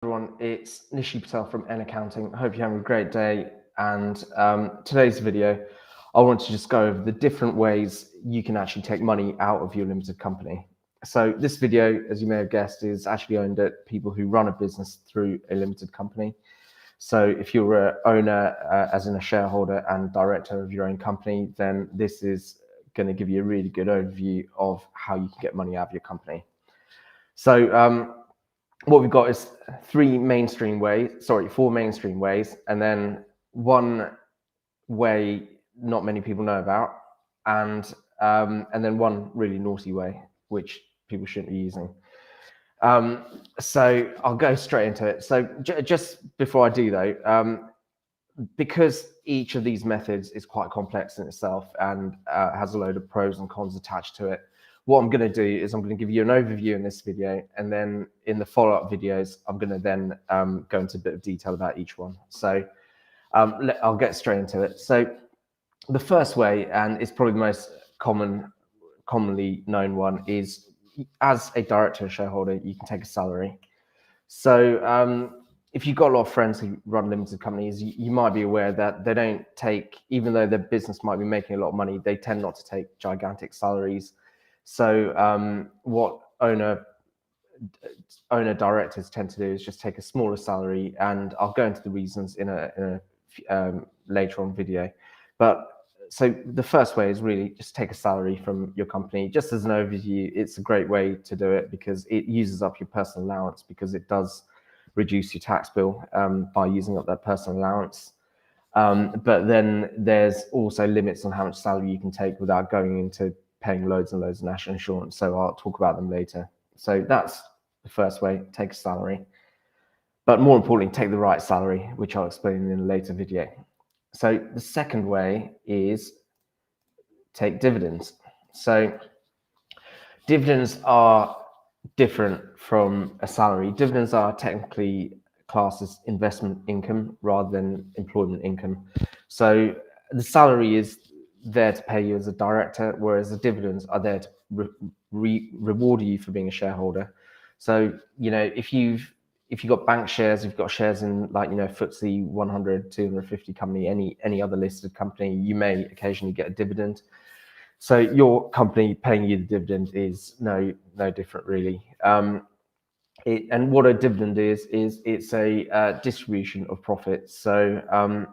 Everyone, it's Nishi Patel from N Accounting. I hope you're having a great day. And today's video, I want to just go over the different ways you can actually take money out of your limited company. So this video, as you may have guessed, is actually aimed at people who run a business through a limited company. So if you're an owner, as in a shareholder and director of your own company, then this is going to give you a really good overview of how you can get money out of your company. So what we've got is four mainstream ways, and then one way not many people know about, and then one really naughty way which people shouldn't be using. So I'll go straight into it. So just before I do though, because each of these methods is quite complex in itself and has a load of pros and cons attached to it, what I'm going to do is I'm going to give you an overview in this video, and then in the follow-up videos, I'm going to then go into a bit of detail about each one. So I'll get straight into it. So the first way, and it's probably the most commonly known one, is as a director and shareholder, you can take a salary. So if you've got a lot of friends who run limited companies, you might be aware that they don't take, even though their business might be making a lot of money, they tend not to take gigantic salaries. So what owner directors tend to do is just take a smaller salary, and I'll go into the reasons in a later on video. But so the first way is really just take a salary from your company. Just as an overview, it's a great way to do it because it uses up your personal allowance, because it does reduce your tax bill by using up that personal allowance. But then there's also limits on how much salary you can take without going into paying loads and loads of national insurance. So I'll talk about them later. So that's the first way, take a salary. But more importantly, take the right salary, which I'll explain in a later video. So the second way is take dividends. So dividends are different from a salary. Dividends are technically classed as investment income rather than employment income. So the salary is there to pay you as a director, whereas the dividends are there to reward you for being a shareholder. So, you know, if you've got bank shares, you've got shares in, like, you know, FTSE 100, 250 company, any other listed company, you may occasionally get a dividend. So your company paying you the dividend is no different really. And what a dividend is it's a distribution of profits. So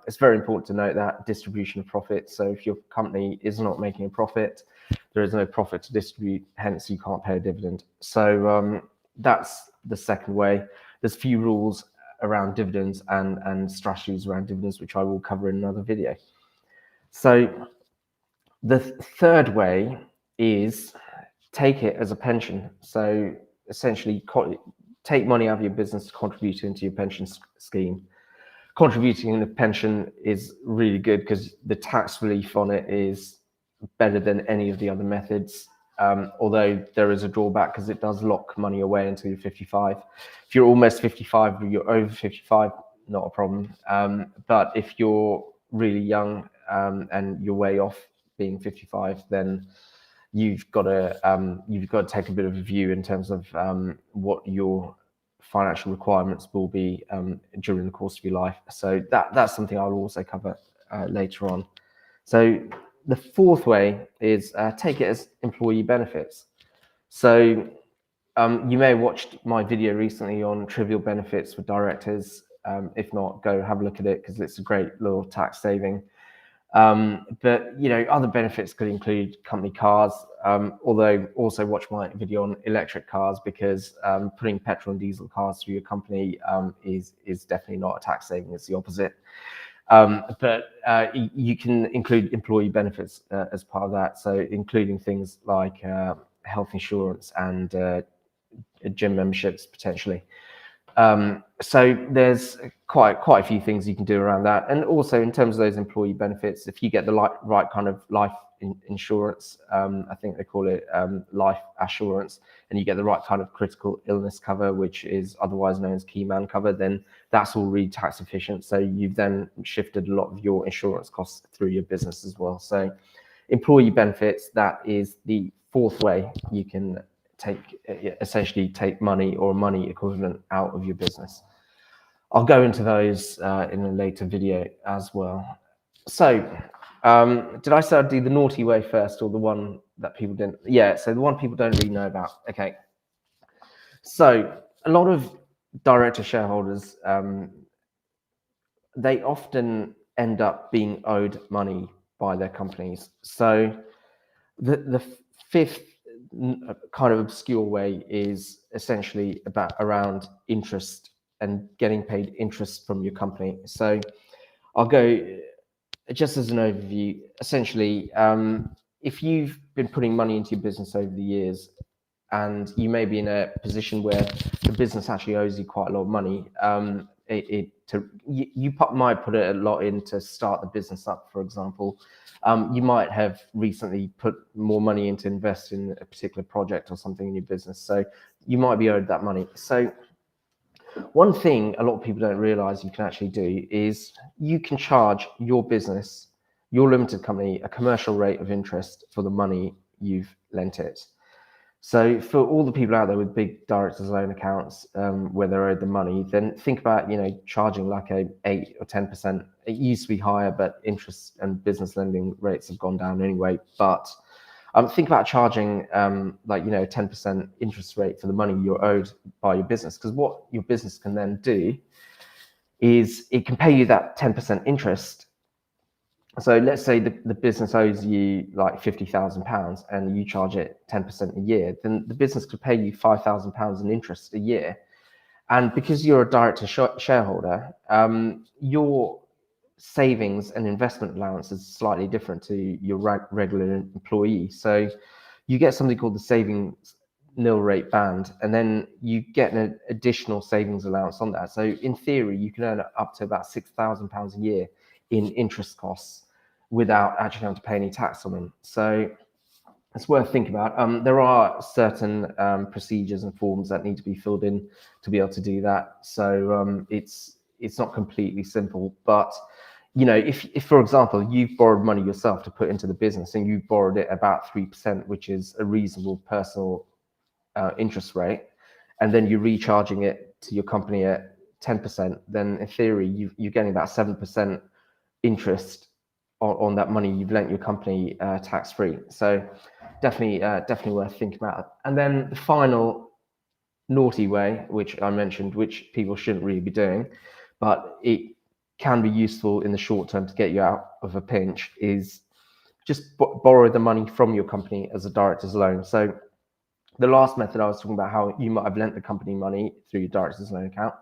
it's very important to note that distribution of profits. So if your company is not making a profit, there is no profit to distribute, hence you can't pay a dividend. So that's the second way. There's a few rules around dividends and strategies around dividends, which I will cover in another video. So the third way is take it as a pension. So essentially take money out of your business to contribute into your pension scheme. Contributing in a pension is really good because the tax relief on it is better than any of the other methods. Although there is a drawback because it does lock money away until you're 55. If you're almost 55 or you're over 55, not a problem. But if you're really young and you're way off being 55, then you've got to take a bit of a view in terms of what your financial requirements will be during the course of your life. So that's something I'll also cover later on. So the fourth way is take it as employee benefits. So you may have watched my video recently on trivial benefits for directors. If not, go have a look at it because it's a great little tax saving. But you know, other benefits could include company cars, although also watch my video on electric cars, because putting petrol and diesel cars through your company is definitely not a tax saving, it's the opposite. But you can include employee benefits as part of that, so including things like health insurance and gym memberships potentially. So there's quite a few things you can do around that. And also in terms of those employee benefits, if you get the right kind of life insurance, I think they call it life assurance, and you get the right kind of critical illness cover, which is otherwise known as key man cover, then that's all really tax efficient. So you've then shifted a lot of your insurance costs through your business as well. So employee benefits, that is the fourth way you can essentially take money or money equivalent out of your business. I'll go into those in a later video as well. So, did I say I'd do the naughty way first, or the one that people didn't? Yeah, so the one people don't really know about. Okay. So, a lot of director shareholders, they often end up being owed money by their companies. So, the fifth kind of obscure way is essentially around interest and getting paid interest from your company. So I'll go just as an overview. Essentially, if you've been putting money into your business over the years, and you may be in a position where the business actually owes you quite a lot of money, you might put a lot in to start the business up, for example. You might have recently put more money in to invest in a particular project or something in your business, so you might be owed that money. So one thing a lot of people don't realize you can actually do is you can charge your business, your limited company, a commercial rate of interest for the money you've lent it. So for all the people out there with big director's loan accounts, where they're owed the money, then think about, charging like a 8 or 10%. It used to be higher, but interest and business lending rates have gone down anyway. But think about charging a 10% interest rate for the money you're owed by your business, because what your business can then do is it can pay you that 10% interest. So let's say the business owes you like £50,000 and you charge it 10% a year, then the business could pay you £5,000 in interest a year. And because you're a director shareholder, your savings and investment allowance is slightly different to your regular employee. So you get something called the savings nil rate band, and then you get an additional savings allowance on that. So in theory, you can earn up to about £6,000 a year in interest costs without actually having to pay any tax on them. So it's worth thinking about. There are certain procedures and forms that need to be filled in to be able to do that. So it's not completely simple, but if for example you've borrowed money yourself to put into the business and you borrowed it about 3%, which is a reasonable personal interest rate, and then you're recharging it to your company at 10%, then in theory you're getting about 7% interest on that money you've lent your company tax-free. So definitely worth thinking about. And then the final naughty way, which I mentioned, which people shouldn't really be doing, but it can be useful in the short term to get you out of a pinch, is just borrow the money from your company as a director's loan. So the last method, I was talking about how you might have lent the company money through your director's loan account.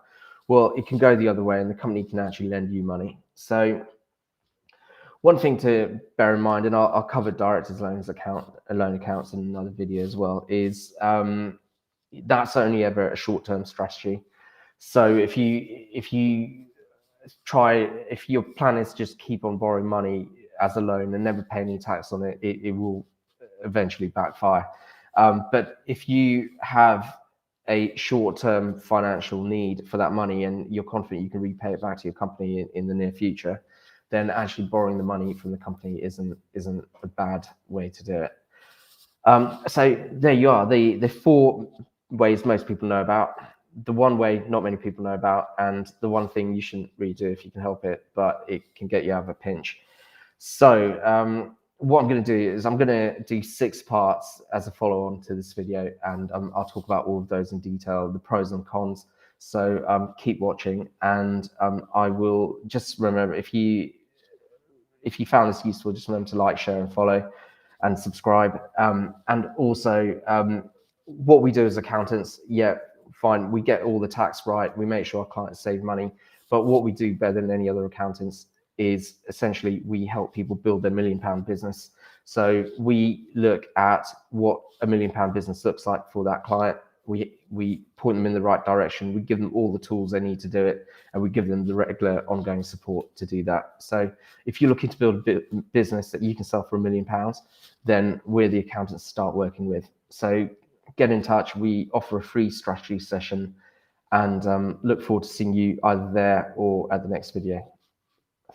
Well, it can go the other way and the company can actually lend you money. So one thing to bear in mind, and I'll cover directors' loan accounts in another video as well, is that's only ever a short-term strategy. So if your plan is just keep on borrowing money as a loan and never pay any tax on it, it will eventually backfire. But if you have a short-term financial need for that money and you're confident you can repay it back to your company in the near future, then actually borrowing the money from the company isn't a bad way to do it. So there you are, the 4 ways most people know about, the one way not many people know about, and the one thing you shouldn't really do if you can help it, but it can get you out of a pinch. So what I'm going to do is I'm going to do 6 parts as a follow-on to this video, and I'll talk about all of those in detail, the pros and cons. So keep watching, and I will just remember, if you found this useful, just remember to like, share, and follow, and subscribe. And also, what we do as accountants, fine, we get all the tax right, we make sure our clients save money, but what we do better than any other accountants is essentially we help people build their £1 million business. So we look at what a £1 million business looks like for that client. We point them in the right direction. We give them all the tools they need to do it, and we give them the regular ongoing support to do that. So if you're looking to build a business that you can sell for £1 million, then we're the accountants to start working with. So get in touch. We offer a free strategy session, and look forward to seeing you either there or at the next video.